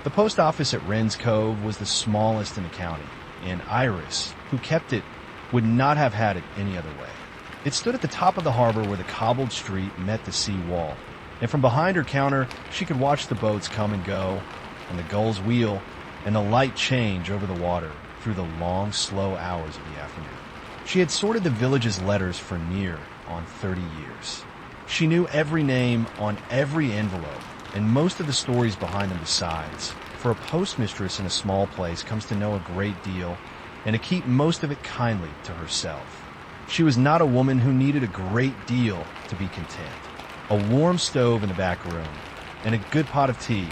The post office at Wren's Cove was the smallest in the county, and Iris, who kept it, would not have had it any other way. It stood at the top of the harbor where the cobbled street met the sea wall, and from behind her counter she could watch the boats come and go, and the gulls wheel, and the light change over the water through the long, slow hours of the afternoon. She had sorted the village's letters for near on 30 years. She knew every name on every envelope, and most of the stories behind them besides, for a postmistress in a small place comes to know a great deal and to keep most of it kindly to herself. She was not a woman who needed a great deal to be content. A warm stove in the back room, and a good pot of tea,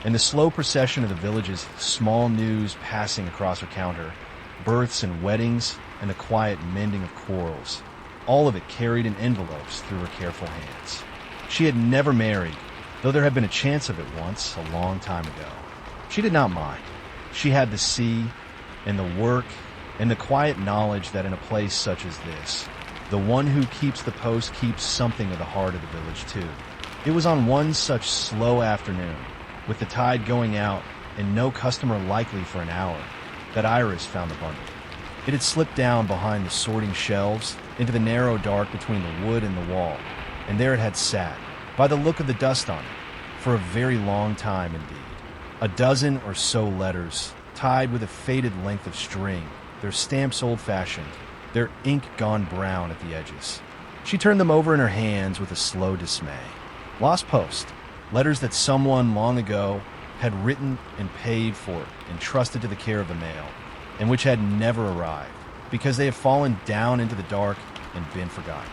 and the slow procession of the village's small news passing across her counter, births and weddings, and the quiet mending of quarrels, all of it carried in envelopes through her careful hands. She had never married, though there had been a chance of it once, a long time ago. She did not mind. She had the sea, and the work, and the quiet knowledge that in a place such as this, the one who keeps the post keeps something of the heart of the village too. It was on one such slow afternoon, with the tide going out and no customer likely for an hour, that Iris found the bundle. It had slipped down behind the sorting shelves into the narrow dark between the wood and the wall, and there it had sat, by the look of the dust on it, for a very long time indeed. A dozen or so letters, tied with a faded length of string, their stamps old-fashioned, their ink gone brown at the edges. She turned them over in her hands with a slow dismay. Lost post, letters that someone long ago had written and paid for, entrusted to the care of the mail, and which had never arrived, because they had fallen down into the dark and been forgotten.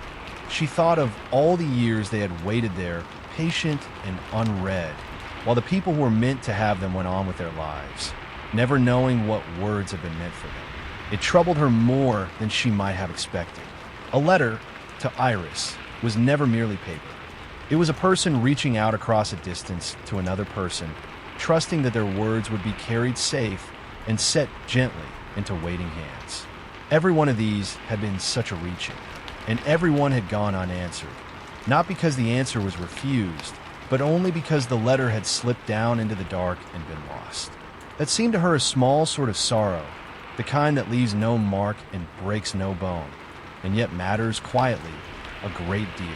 She thought of all the years they had waited there, patient and unread, while the people who were meant to have them went on with their lives, never knowing what words had been meant for them. It troubled her more than she might have expected. A letter to Iris was never merely paper. It was a person reaching out across a distance to another person, trusting that their words would be carried safe and set gently into waiting hands. Every one of these had been such a reaching, and every one had gone unanswered, not because the answer was refused, but only because the letter had slipped down into the dark and been lost. That seemed to her a small sort of sorrow, the kind that leaves no mark and breaks no bone, and yet matters quietly a great deal.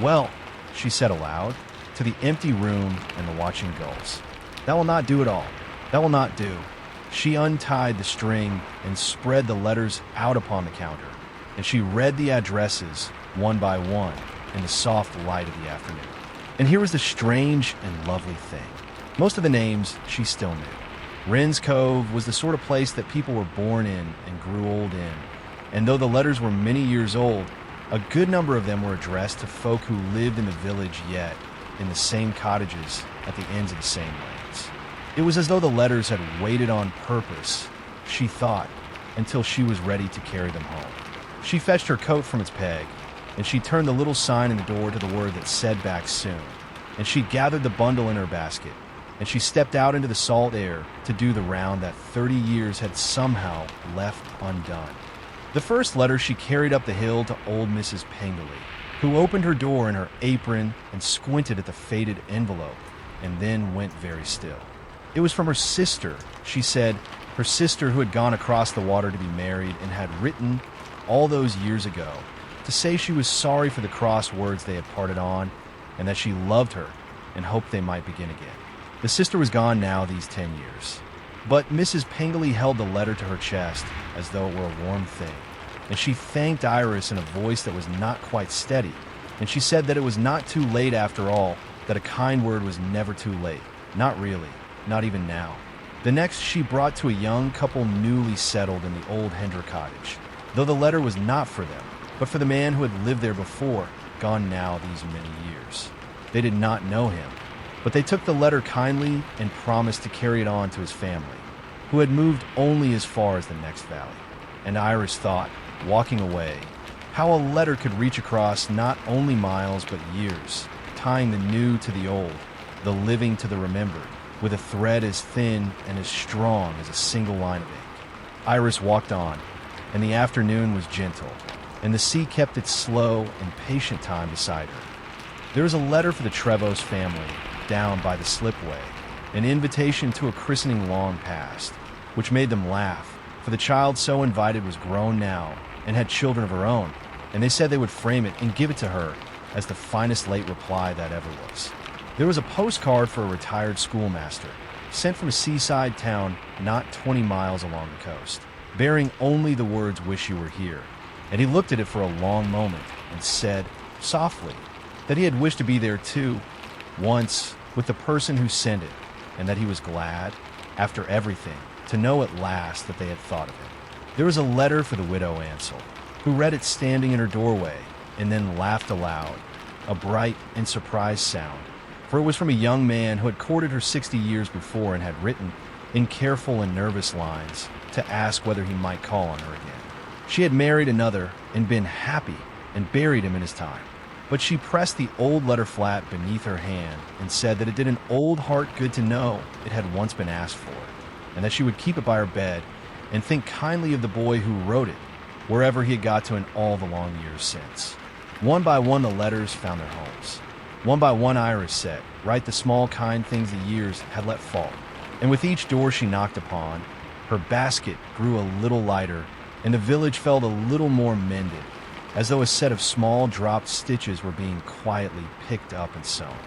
"Well," she said aloud, to the empty room and the watching gulls, "that will not do at all. That will not do." She untied the string and spread the letters out upon the counter, and she read the addresses one by one in the soft light of the afternoon. And here was the strange and lovely thing. Most of the names she still knew. Wren's Cove was the sort of place that people were born in and grew old in, and though the letters were many years old, a good number of them were addressed to folk who lived in the village yet, in the same cottages at the ends of the same lanes. It was as though the letters had waited on purpose, she thought, until she was ready to carry them home. She fetched her coat from its peg, and she turned the little sign in the door to the word that said "back soon," and she gathered the bundle in her basket, and she stepped out into the salt air to do the round that 30 years had somehow left undone. The first letter she carried up the hill to old Mrs. Pengelly, who opened her door in her apron and squinted at the faded envelope, and then went very still. It was from her sister, she said, her sister who had gone across the water to be married and had written, all those years ago, to say she was sorry for the cross words they had parted on, and that she loved her and hoped they might begin again. The sister was gone now these 10 years. But Mrs. Pengelly held the letter to her chest as though it were a warm thing, and she thanked Iris in a voice that was not quite steady, and she said that it was not too late after all, that a kind word was never too late. Not really, not even now. The next she brought to a young couple newly settled in the old Hendra cottage, though the letter was not for them, but for the man who had lived there before, gone now these many years. They did not know him, but they took the letter kindly and promised to carry it on to his family, who had moved only as far as the next valley. And Iris thought, walking away, how a letter could reach across not only miles but years, tying the new to the old, the living to the remembered, with a thread as thin and as strong as a single line of ink. Iris walked on, and the afternoon was gentle, and the sea kept its slow and patient time beside her. There was a letter for the Trevos family down by the slipway, an invitation to a christening long past, which made them laugh, for the child so invited was grown now and had children of her own, and they said they would frame it and give it to her as the finest late reply that ever was. There was a postcard for a retired schoolmaster, sent from a seaside town not 20 miles along the coast, bearing only the words "Wish you were here," and he looked at it for a long moment and said, softly, that he had wished to be there too, once, with the person who sent it, and that he was glad, after everything, to know at last that they had thought of him. There was a letter for the widow Ansel, who read it standing in her doorway, and then laughed aloud, a bright and surprised sound, for it was from a young man who had courted her 60 years before and had written, in careful and nervous lines, to ask whether he might call on her again. She had married another and been happy and buried him in his time. But she pressed the old letter flat beneath her hand and said that it did an old heart good to know it had once been asked for, and that she would keep it by her bed and think kindly of the boy who wrote it, wherever he had got to in all the long years since. One by one the letters found their homes. One by one Iris said, write the small kind things the years had let fall. And with each door she knocked upon, her basket grew a little lighter, and the village felt a little more mended, as though a set of small dropped stitches were being quietly picked up and sewn.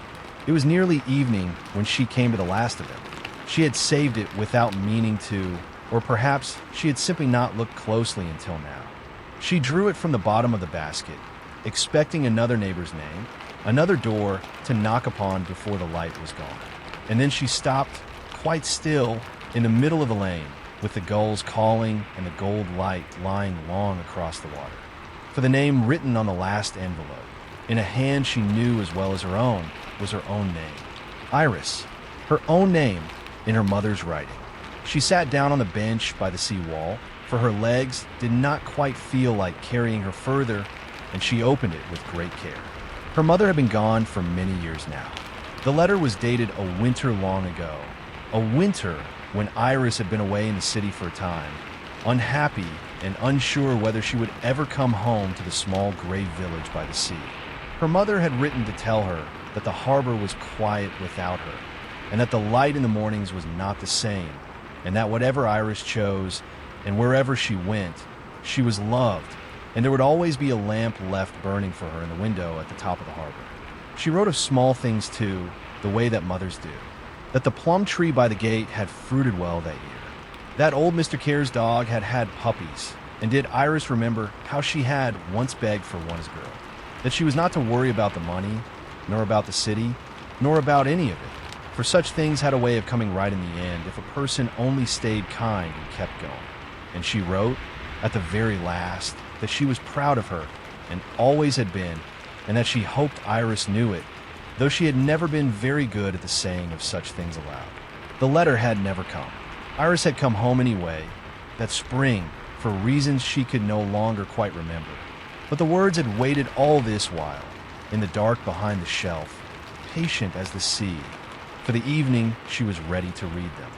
It was nearly evening when she came to the last of them. She had saved it without meaning to, or perhaps she had simply not looked closely until now. She drew it from the bottom of the basket, expecting another neighbor's name, another door to knock upon before the light was gone. And then she stopped, quite still, in the middle of the lane, with the gulls calling and the gold light lying long across the water. For the name written on the last envelope, in a hand she knew as well as her own, was her own name. Iris, her own name, in her mother's writing. She sat down on the bench by the sea wall, for her legs did not quite feel like carrying her further, and she opened it with great care. Her mother had been gone for many years now. The letter was dated a winter long ago, a winter when Iris had been away in the city for a time, unhappy and unsure whether she would ever come home to the small gray village by the sea. Her mother had written to tell her that the harbor was quiet without her, and that the light in the mornings was not the same, and that whatever Iris chose and wherever she went, she was loved, and there would always be a lamp left burning for her in the window at the top of the harbor. She wrote of small things too, the way that mothers do, that the plum tree by the gate had fruited well that year, that old Mr. Care's dog had had puppies, and did Iris remember how she had once begged for one as a girl, that she was not to worry about the money, nor about the city, nor about any of it, for such things had a way of coming right in the end if a person only stayed kind and kept going. And she wrote, at the very last, that she was proud of her, and always had been, and that she hoped Iris knew it, though she had never been very good at the saying of such things aloud. The letter had never come. Iris had come home anyway, that spring, for reasons she could no longer quite remember. But the words had waited all this while, in the dark behind the shelf, patient as the sea. For the evening, she was ready to read them.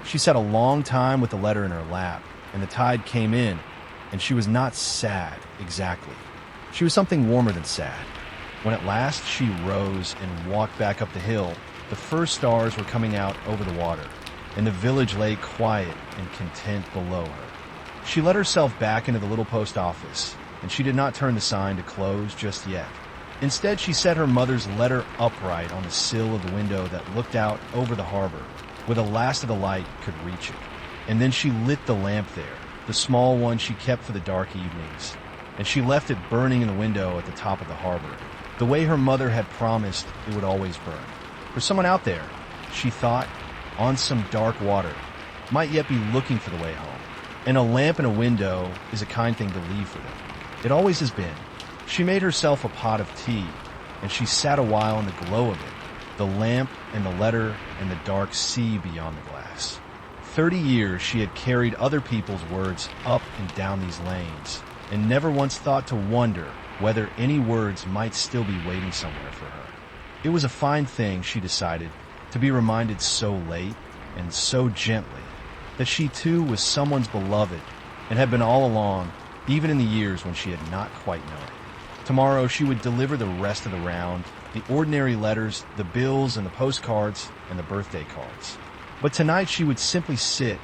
She sat a long time with the letter in her lap, and the tide came in, and she was not sad, exactly. She was something warmer than sad. When at last she rose and walked back up the hill, the first stars were coming out over the water, and the village lay quiet and content below her. She let herself back into the little post office, and she did not turn the sign to close just yet. Instead, she set her mother's letter upright on the sill of the window that looked out over the harbor, where the last of the light could reach it. And then she lit the lamp there, the small one she kept for the dark evenings, and she left it burning in the window at the top of the harbor, the way her mother had promised it would always burn. For someone out there, she thought, on some dark water, might yet be looking for the way home. And a lamp in a window is a kind thing to leave for them. It always has been. She made herself a pot of tea, and she sat a while in the glow of it, the lamp and the letter and the dark sea beyond the glass. 30 years she had carried other people's words up and down these lanes, and never once thought to wonder whether any words might still be waiting somewhere for her. It was a fine thing, she decided, to be reminded so late and so gently that she too was someone's beloved and had been all along, even in the years when she had not quite known it. Tomorrow she would deliver the rest of the round the ordinary letters, the bills and the postcards, and the birthday cards. But tonight she would simply sit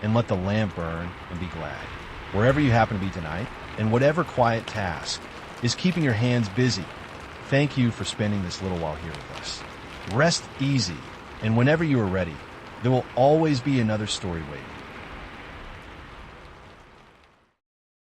and let the lamp burn and be glad. Wherever you happen to be tonight, and whatever quiet task is keeping your hands busy, thank you for spending this little while here with us. Rest easy, and whenever you are ready, there will always be another story waiting.